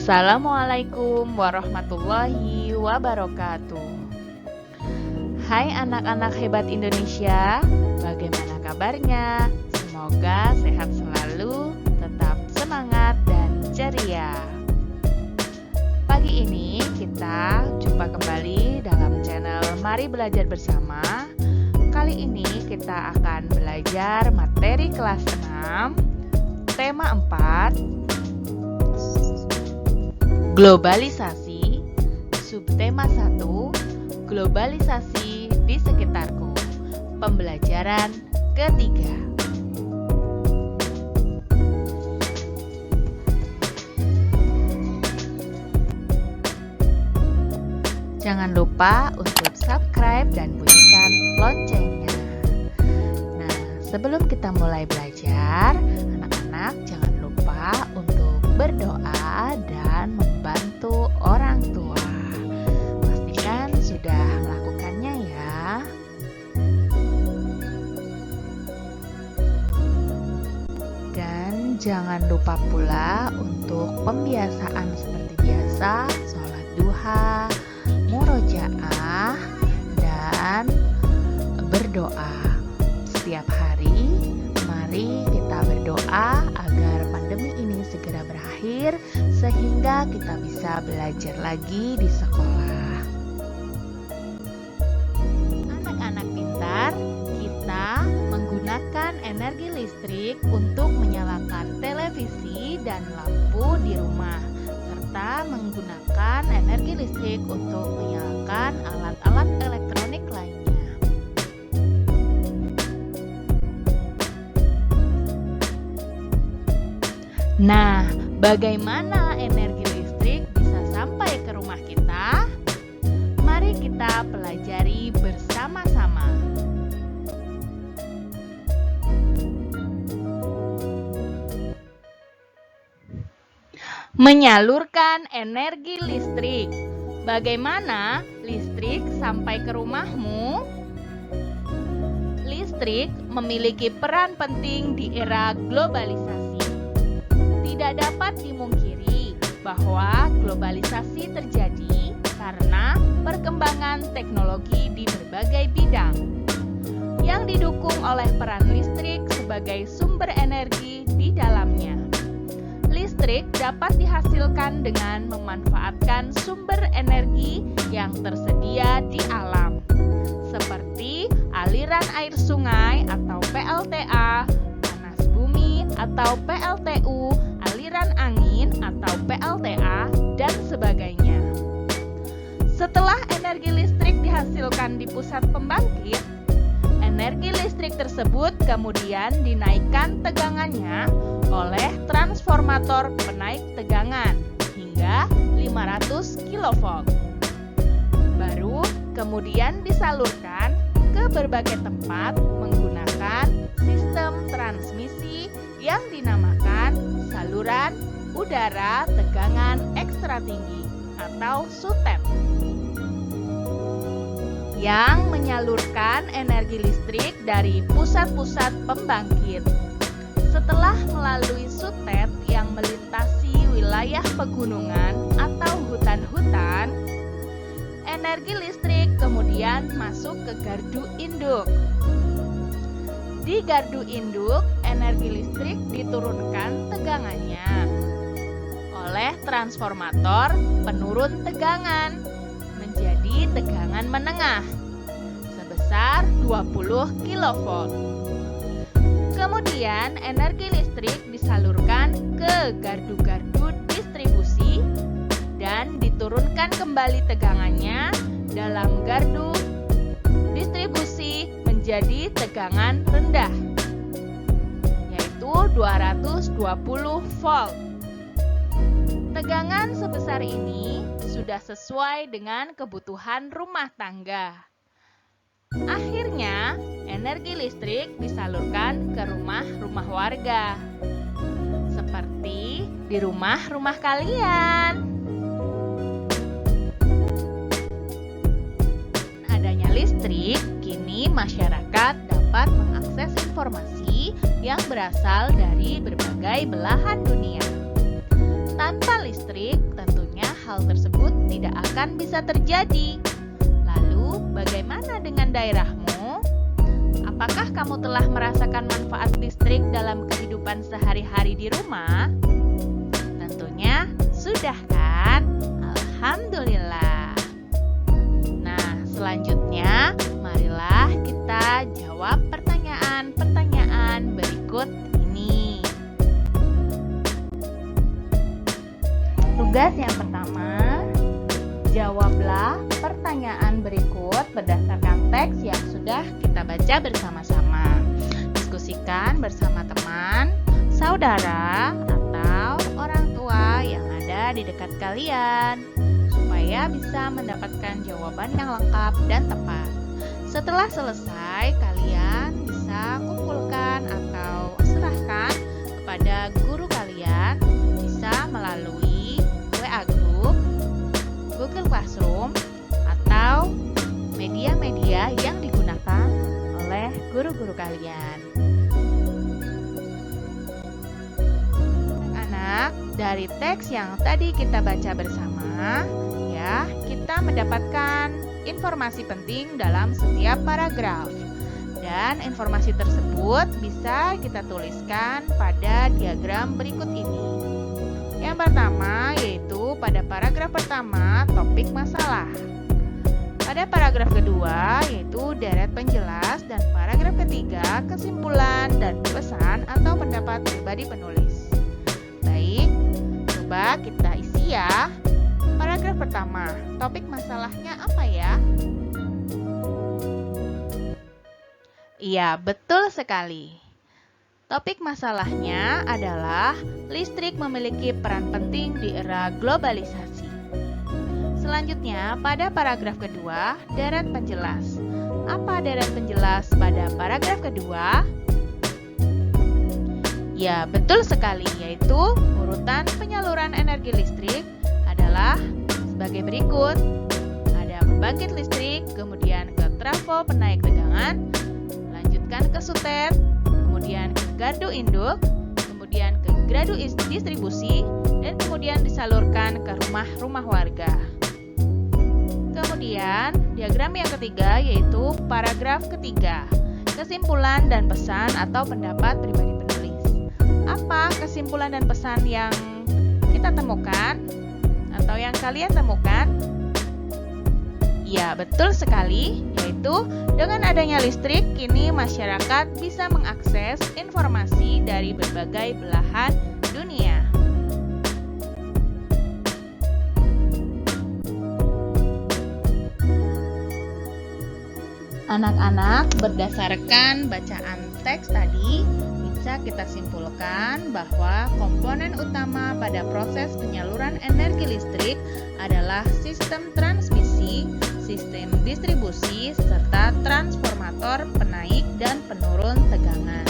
Assalamualaikum warahmatullahi wabarakatuh. Hai anak-anak hebat Indonesia, bagaimana kabarnya? Semoga sehat selalu, tetap semangat dan ceria. Pagi ini kita jumpa kembali dalam channel Mari Belajar Bersama. Kali ini kita akan belajar materi kelas 6, tema 4, globalisasi, subtema 1, globalisasi di sekitarku, pembelajaran ketiga. Jangan lupa untuk subscribe dan bunyikan loncengnya. Nah, sebelum kita mulai belajar, anak-anak jangan lupa untuk berdoa dan membantu orang tua. Pastikan sudah melakukannya ya. Dan jangan lupa pula untuk pembiasaan seperti biasa, sholat duha, murojaah, dan berdoa. Setiap hari, mari kita berdoa agar pandemi ini segera berakhir sehingga kita bisa belajar lagi di sekolah. Anak-anak pintar, kita menggunakan energi listrik untuk menyalakan televisi dan lampu di rumah, serta menggunakan energi listrik untuk menyalakan alat-alat elektronik lainnya. Nah, bagaimana energi listrik bisa sampai ke rumah kita? Mari kita pelajari bersama-sama. Menyalurkan energi listrik. Bagaimana listrik sampai ke rumahmu? Listrik memiliki peran penting di era globalisasi. Tidak dapat dimungkiri bahwa globalisasi terjadi karena perkembangan teknologi di berbagai bidang yang didukung oleh peran listrik sebagai sumber energi di dalamnya. Listrik dapat dihasilkan dengan memanfaatkan sumber energi yang tersedia di alam, seperti aliran air sungai atau PLTA, panas bumi atau PLTU, aliran angin atau PLTA, dan sebagainya. Setelah energi listrik dihasilkan di pusat pembangkit, energi listrik tersebut kemudian dinaikkan tegangannya oleh transformator penaik tegangan hingga 500 kV. Baru kemudian disalurkan ke berbagai tempat menggunakan sistem transmisi yang dinamakan saluran udara tegangan ekstra tinggi atau SUTEP, yang menyalurkan energi listrik dari pusat-pusat pembangkit. Setelah melalui SUTEP yang melintasi wilayah pegunungan atau hutan-hutan, energi listrik kemudian masuk ke gardu induk. Di gardu induk, energi listrik diturunkan tegangannya oleh transformator penurun tegangan menjadi tegangan menengah sebesar 20 kV. Kemudian energi listrik disalurkan ke gardu-gardu distribusi dan diturunkan kembali tegangannya dalam gardu distribusi menjadi tegangan rendah, yaitu 220 volt. Tegangan sebesar ini sudah sesuai dengan kebutuhan rumah tangga. Akhirnya, energi listrik disalurkan ke rumah-rumah warga, seperti di rumah-rumah kalian. Adanya listrik, kini masyarakat dapat mengakses informasi yang berasal dari berbagai belahan dunia. Tanpa listrik, tentunya hal tersebut tidak akan bisa terjadi. Lalu, bagaimana dengan daerahmu? Apakah kamu telah merasakan manfaat listrik dalam kehidupan sehari-hari di rumah? Tentunya sudah kan? Alhamdulillah. Nah, selanjutnya marilah kita jawab pertanyaan-pertanyaan berikut ini. Tugas yang pertama, jawablah pertanyaan berikut berdasarkan teks yang sudah kita baca bersama-sama. Diskusikan bersama teman, saudara, atau orang tua yang ada di dekat kalian, supaya bisa mendapatkan jawaban yang lengkap dan tepat. Setelah selesai, kalian bisa kumpulkan atau serahkan kepada guru kalian, bisa melalui WA Group, Google Classroom, atau media-media yang digunakan oleh guru-guru kalian. Anak-anak, dari teks yang tadi kita baca bersama, ya, kita mendapatkan informasi penting dalam setiap paragraf. Dan informasi tersebut bisa kita tuliskan pada diagram berikut ini. Yang pertama yaitu pada paragraf pertama topik masalah. Pada paragraf kedua yaitu deret penjelas, dan paragraf ketiga kesimpulan dan pesan atau pendapat pribadi penulis. Baik, coba kita isi ya. Paragraf pertama, topik masalahnya apa ya? Iya, betul sekali. Topik masalahnya adalah listrik memiliki peran penting di era globalisasi. Selanjutnya, pada paragraf kedua, deret penjelas. Apa deret penjelas pada paragraf kedua? Ya, betul sekali, yaitu urutan penyaluran energi listrik adalah sebagai berikut. Ada pembangkit listrik, kemudian ke trafo penaik tegangan, lanjutkan ke sutet, kemudian ke gardu induk, kemudian ke gardu distribusi, dan kemudian disalurkan ke rumah-rumah warga. Kemudian, diagram yang ketiga yaitu paragraf ketiga, kesimpulan dan pesan atau pendapat pribadi penulis. Apa kesimpulan dan pesan yang kita temukan atau yang kalian temukan? Ya, betul sekali, yaitu dengan adanya listrik, kini masyarakat bisa mengakses informasi dari berbagai belahan dunia. Anak-anak, berdasarkan bacaan teks tadi, bisa kita simpulkan bahwa komponen utama pada proses penyaluran energi listrik adalah sistem transmisi, sistem distribusi, serta transformator penaik dan penurun tegangan.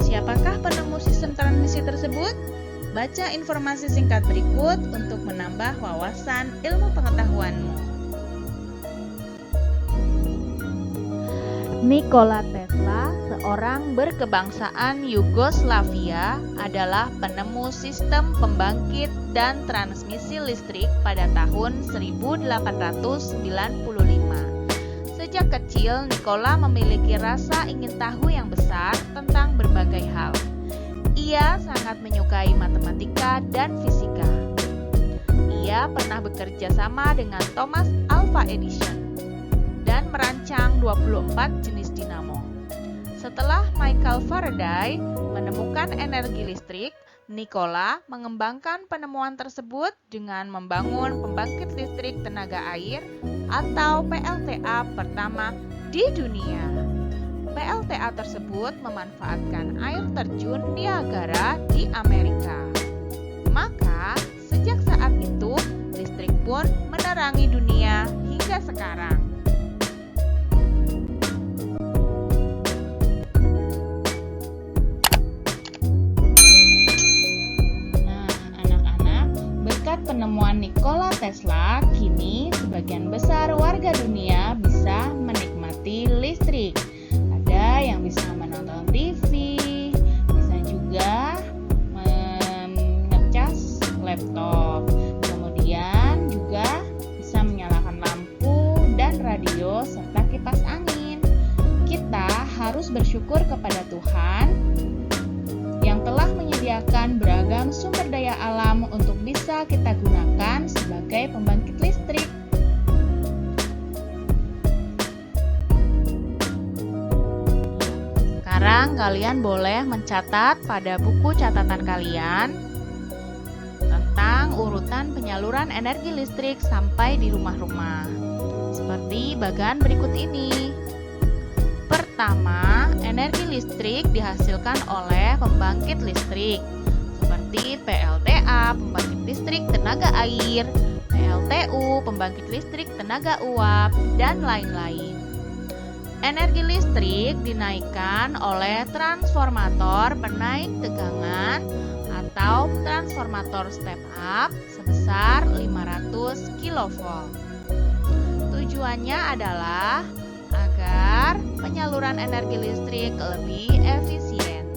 Siapakah penemu sistem transmisi tersebut? Baca informasi singkat berikut untuk menambah wawasan ilmu pengetahuanmu. Nikola Tesla, seorang berkebangsaan Yugoslavia, adalah penemu sistem pembangkit dan transmisi listrik pada tahun 1895. Sejak kecil, Nikola memiliki rasa ingin tahu yang besar tentang berbagai hal. Ia sangat menyukai matematika dan fisika. Ia pernah bekerja sama dengan Thomas Alva Edison dan merancang 24 jenis dinamo. Setelah Michael Faraday menemukan energi listrik, Nikola mengembangkan penemuan tersebut dengan membangun pembangkit listrik tenaga air atau PLTA pertama di dunia. PLTA tersebut memanfaatkan air terjun Niagara di Amerika. Maka, sejak saat itu, listrik pun menerangi dunia hingga sekarang. Penemuan Nikola Tesla, kini sebagian besar warga dunia bisa menikmati listrik. Ada yang bisa menonton TV, bisa juga mengecas laptop bersyukur kepada Tuhan yang telah menyediakan beragam sumber daya alam untuk bisa kita gunakan sebagai pembangkit listrik. Sekarang kalian boleh mencatat pada buku catatan kalian tentang urutan penyaluran energi listrik sampai di rumah-rumah. Seperti bagan berikut ini. Pertama, energi listrik dihasilkan oleh pembangkit listrik seperti PLTA, pembangkit listrik tenaga air, PLTU, pembangkit listrik tenaga uap, dan lain-lain. Energi listrik dinaikkan oleh transformator penaik tegangan atau transformator step up sebesar 500 kV. Tujuannya adalah agar penyaluran energi listrik lebih efisien.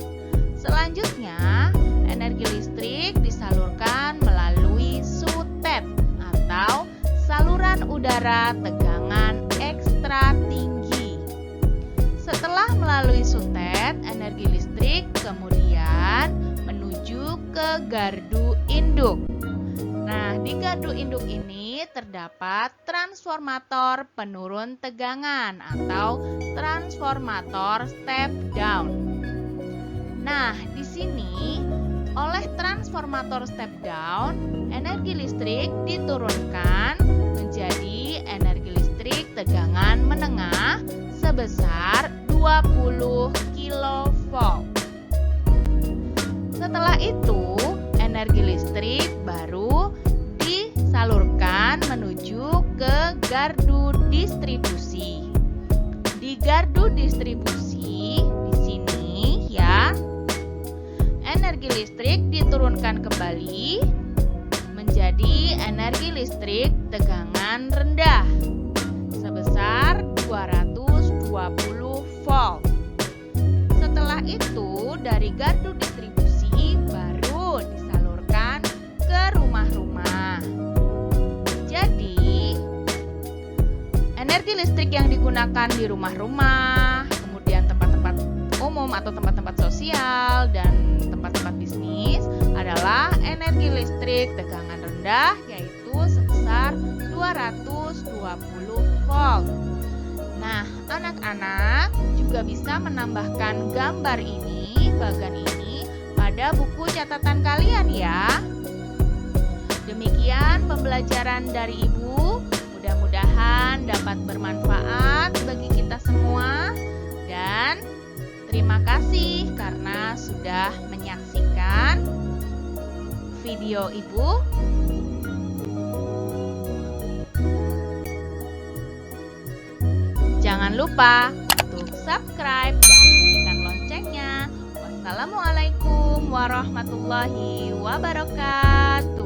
Selanjutnya, energi listrik disalurkan melalui SUTET atau saluran udara tegangan ekstra tinggi. Setelah melalui SUTET, energi listrik kemudian menuju ke gardu induk. Nah, di gardu induk ini terdapat transformator penurun tegangan atau transformator step down. Nah, di sini oleh transformator step down, energi listrik diturunkan menjadi energi listrik tegangan menengah sebesar 20 kV. Setelah itu, energi listrik baru disalurkan menuju ke gardu distribusi. Di gardu distribusi di sini ya, energi listrik diturunkan kembali menjadi energi listrik tegangan rendah sebesar 220 volt. Setelah itu, dari gardu distribusi baru disalurkan ke rumah-rumah. Jadi, energi listrik yang digunakan di rumah-rumah, kemudian tempat-tempat umum atau tempat-tempat sosial dan tempat-tempat bisnis adalah energi listrik tegangan rendah, yaitu sebesar 220 volt. Nah, anak-anak juga bisa menambahkan gambar ini, bagan ini, pada buku catatan kalian ya. Demikian pembelajaran dari Ibu. Mudah-mudahan dapat bermanfaat bagi kita semua. Dan terima kasih karena sudah menyaksikan video Ibu. Jangan lupa untuk subscribe dan bunyikan loncengnya. Wassalamualaikum warahmatullahi wabarakatuh.